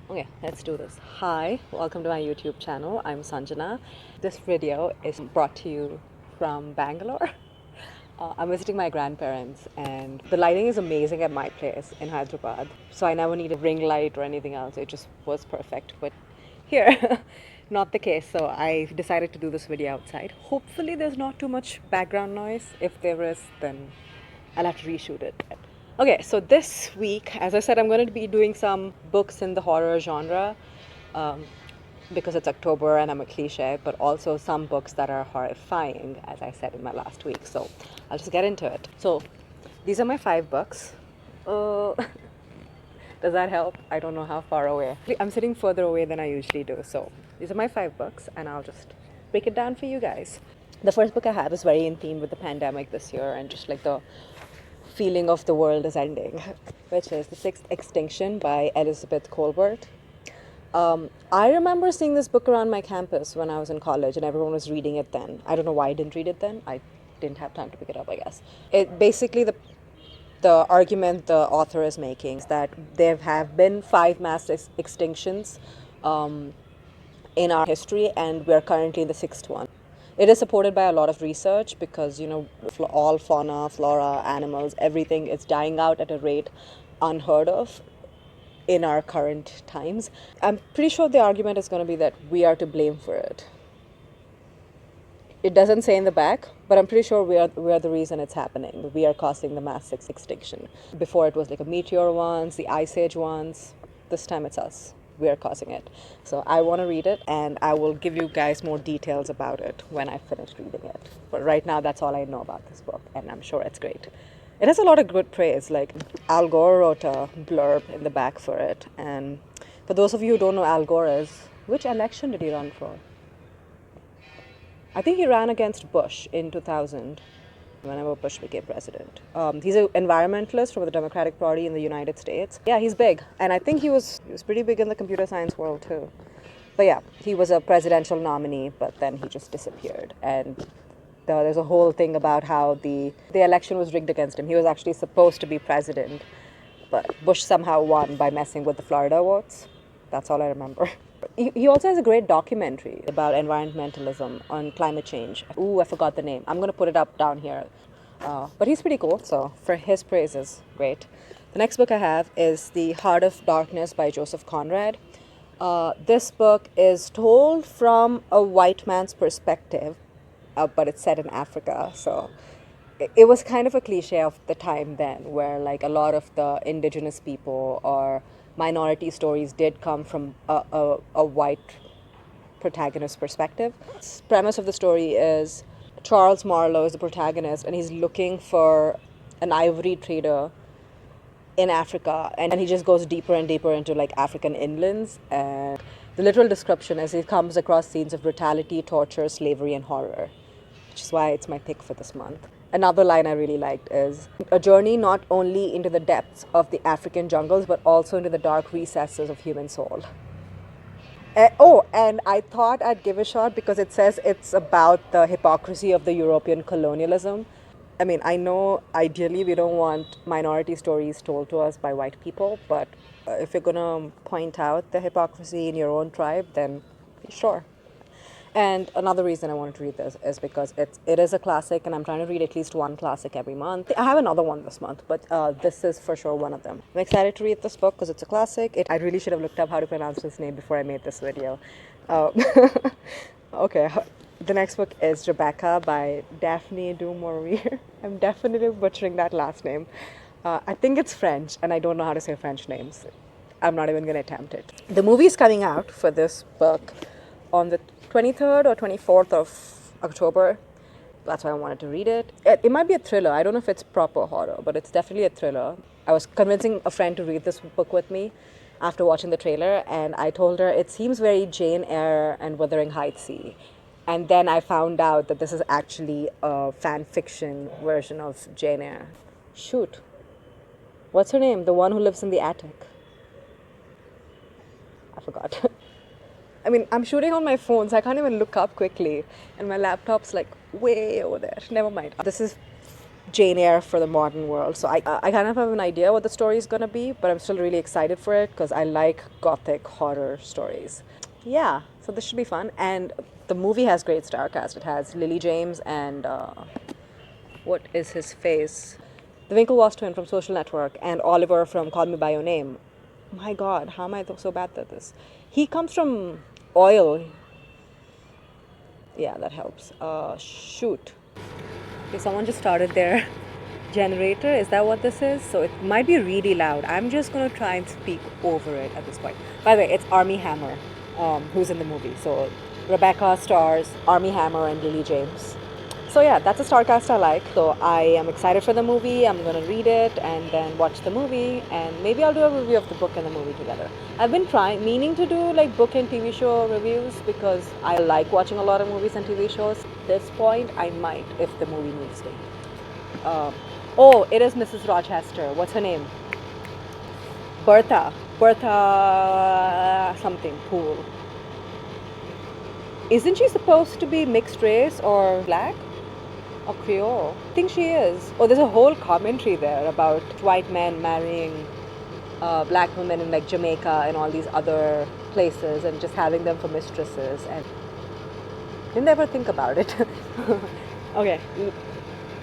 Okay, let's do this. Hi, welcome to my YouTube channel. I'm Sanjana. This video is brought to you from Bangalore. I'm visiting my grandparents, and the lighting is amazing at my place in Hyderabad. So I never needed ring light or anything else. It just was perfect. But here, not the case. So I decided to do this video outside. Hopefully, there's not too much background noise. If there is, then I'll have to reshoot it. Okay, so this week, as I said, I'm going to be doing some books in the horror genre um, because it's October and I'm a cliche, but also some books that are horrifying, as I said in my last week. So I'll just get into it. So these are my 5 books. Uh, does that help? I don't know how far away. I'm sitting further away than I usually do. So these are my 5 books, and I'll just break it down for you guys. The first book I have is very in theme with the pandemic this year and just like the feeling of the world is ending, which is The Sixth Extinction by Elizabeth Kolbert. I remember seeing this book around my campus when I was in college and everyone was reading it then. I don't know why I didn't read it then. I didn't have time to pick it up, I guess. It basically, the argument the author is making is that there have been 5 mass extinctions in our history, and we're currently in the 6th one. It is supported by a lot of research because, all fauna, flora, animals, everything is dying out at a rate unheard of in our current times. I'm pretty sure the argument is going to be that we are to blame for it. It doesn't say in the back, but I'm pretty sure we are the reason it's happening. We are causing the mass extinction. Before it was like a meteor once, the ice age once. This time it's us. We are causing it. So I want to read it, and I will give you guys more details about it when I finish reading it. But right now, that's all I know about this book, and I'm sure it's great. It has a lot of good praise. Like Al Gore wrote a blurb in the back for it. And for those of you who don't know Al Gore is, which election did he run for? I think he ran against Bush in 2000, whenever Bush became president. He's an environmentalist from the Democratic Party in the United States. Yeah, he's big. And I think he was pretty big in the computer science world too. But yeah, he was a presidential nominee, but then he just disappeared. And there's a whole thing about how the election was rigged against him. He was actually supposed to be president, but Bush somehow won by messing with the Florida votes. That's all I remember. He also has a great documentary about environmentalism on climate change. Ooh, I forgot the name. I'm going to put it up down here. But he's pretty cool, so for his praises, great. The next book I have is The Heart of Darkness by Joesph Conrad. This book is told from a white man's perspective, but it's set in Africa, so it was kind of a cliche of the time then, where like a lot of the indigenous people or minority stories did come from a white protagonist perspective. The premise of the story is Charles Marlowe is the protagonist, and he's looking for an ivory trader in Africa, and he just goes deeper and deeper into like African inlands. And the literal description is he comes across scenes of brutality, torture, slavery, and horror, which is why it's my pick for this month. Another line I really liked is a journey not only into the depths of the African jungles, but also into the dark recesses of human soul. And I thought I'd give a shot because it says it's about the hypocrisy of the European colonialism. I mean, I know ideally we don't want minority stories told to us by white people, but if you're going to point out the hypocrisy in your own tribe, then sure. And another reason I wanted to read this is because it is a classic, and I'm trying to read at least one classic every month. I have another one this month, but this is for sure one of them. I'm excited to read this book because it's a classic. I really should have looked up how to pronounce this name before I made this video. Okay, the next book is Rebecca by Daphne du Maurier. I'm definitely butchering that last name. I think it's French, and I don't know how to say French names. I'm not even going to attempt it. The movie is coming out for this book on the 23rd or 24th of October. That's why I wanted to read it. It might be a thriller. I don't know if it's proper horror, but it's definitely a thriller. I was convincing a friend to read this book with me after watching the trailer, and I told her it seems very Jane Eyre and Wuthering Heights-y. And then I found out that this is actually a fan fiction version of Jane Eyre. Shoot. What's her name? The one who lives in the attic. I forgot. I mean, I'm shooting on my phone, so I can't even look up quickly. And my laptop's like way over there. Never mind. This is Jane Eyre for the modern world. So I kind of have an idea what the story is going to be, but I'm still really excited for it because I like gothic horror stories. Yeah, so this should be fun. And the movie has great star cast. It has Lily James and what is his face? The Winklevoss twin from Social Network and Oliver from Call Me By Your Name. My God, how am I so bad at this? He comes from oil. Yeah, that helps. Shoot. Okay, someone just started their generator. Is that what this is? So it might be really loud. I'm just going to try and speak over it at this point. By the way, it's Armie Hammer, who's in the movie. So Rebecca stars Armie Hammer and Lily James. So yeah, that's a star cast I like. So I am excited for the movie. I'm going to read it and then watch the movie, and maybe I'll do a review of the book and the movie together. I've been meaning to do like book and TV show reviews because I like watching a lot of movies and TV shows. At this point, I might if the movie needs me. Oh, it is Mrs. Rochester. What's her name? Bertha something. Poole. Isn't she supposed to be mixed race or black? Or Creole? I think she is. Oh, there's a whole commentary there about white men marrying black women in like Jamaica and all these other places and just having them for mistresses. And didn't ever think about it. Okay,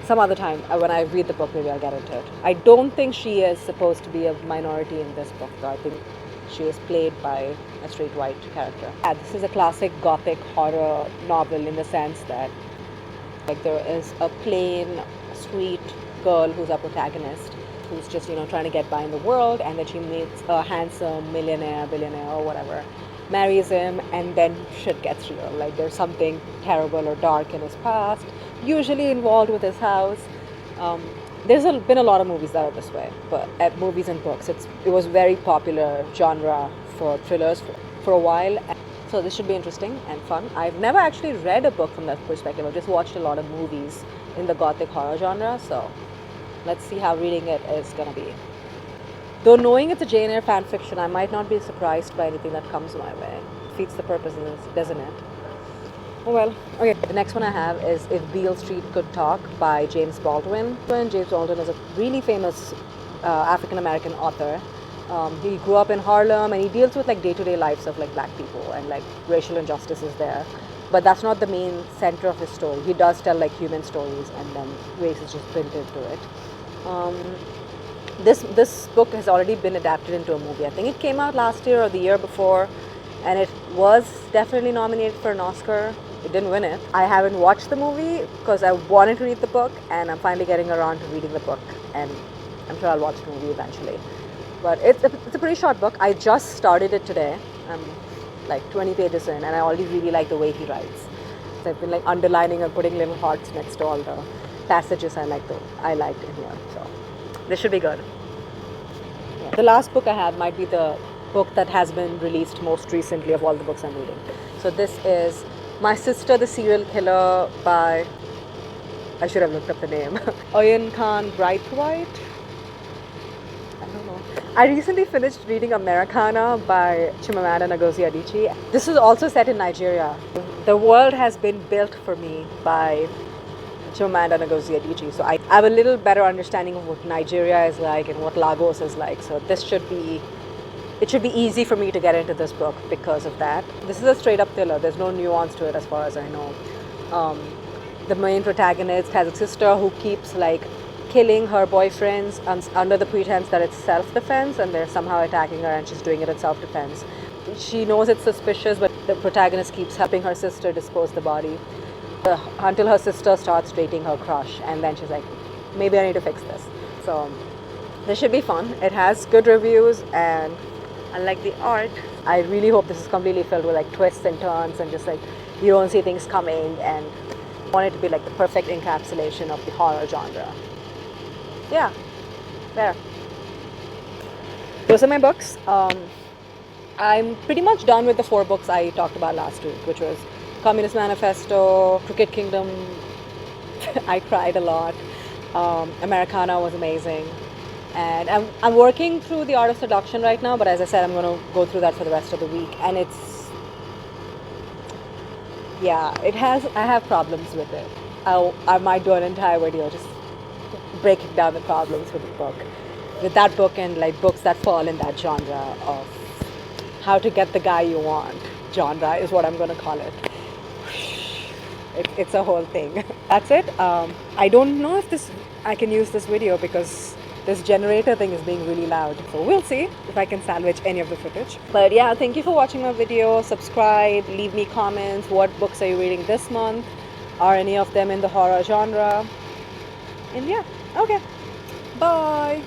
some other time when I read the book, maybe I'll get into it. I don't think she is supposed to be a minority in this book, though. I think she is played by a straight white character. Yeah, this is a classic gothic horror novel in the sense that like there is a plain, sweet girl who's our protagonist, who's just trying to get by in the world, and then she meets a handsome millionaire, billionaire, or whatever, marries him, and then shit gets real. Like there's something terrible or dark in his past, usually involved with his house. There's been a lot of movies that are this way, but movies and books, it was very popular genre for thrillers for a while. So this should be interesting and fun. I've never actually read a book from that perspective. I've just watched a lot of movies in the gothic horror genre. So let's see how reading it is going to be. Though knowing it's a Jane Eyre fan fiction, I might not be surprised by anything that comes my way. It defeats the purpose, doesn't it? Oh well. Okay, the next one I have is If Beale Street Could Talk by James Baldwin. James Baldwin is a really famous African-American author. He grew up in Harlem, and he deals with like day-to-day lives of like black people and like racial injustices there. But that's not the main center of his story. He does tell like human stories, and then race is just built into it. This book has already been adapted into a movie. I think it came out last year or the year before, and it was definitely nominated for an Oscar. It didn't win it. I haven't watched the movie because I wanted to read the book, and I'm finally getting around to reading the book, and I'm sure I'll watch the movie eventually. But it's a pretty short book. I just started it today. I'm like 20 pages in, and I already really like the way he writes. So I've been like underlining and putting little hearts next to all the passages I liked in here. So this should be good. Yeah. The last book I have might be the book that has been released most recently of all the books I'm reading. So this is My Sister the Serial Killer by, I should have looked up the name, Oyinkan Braithwaite. I recently finished reading Americanah by Chimamanda Ngozi Adichie. This is also set in Nigeria. The world has been built for me by Chimamanda Ngozi Adichie. So I have a little better understanding of what Nigeria is like and what Lagos is like. So it should be easy for me to get into this book because of that. This is a straight up thriller. There's no nuance to it as far as I know. The main protagonist has a sister who keeps like killing her boyfriends under the pretense that it's self-defense, and they're somehow attacking her and she's doing it in self-defense. She knows it's suspicious, but the protagonist keeps helping her sister dispose the body until her sister starts dating her crush, and then she's like, maybe I need to fix this. So this should be fun. It has good reviews, and unlike the art, I really hope this is completely filled with like twists and turns and just like you don't see things coming, and I want it to be like the perfect encapsulation of the horror genre. Yeah, there. Those are my books. I'm pretty much done with the 4 books I talked about last week, which was Communist Manifesto, Crooked Kingdom. I cried a lot. Americanah was amazing. And I'm working through The Art of Seduction right now, but as I said, I'm going to go through that for the rest of the week. And I have problems with it. I might do an entire video just breaking down the problems with the book, with that book, and like books that fall in that genre of how to get the guy you want. Genre is what I'm going to call it. It's a whole thing. That's it. I don't know if I can use this video because this generator thing is being really loud. So we'll see if I can salvage any of the footage. But yeah, thank you for watching my video. Subscribe, leave me comments. What books are you reading this month? Are any of them in the horror genre? And yeah, okay. Bye.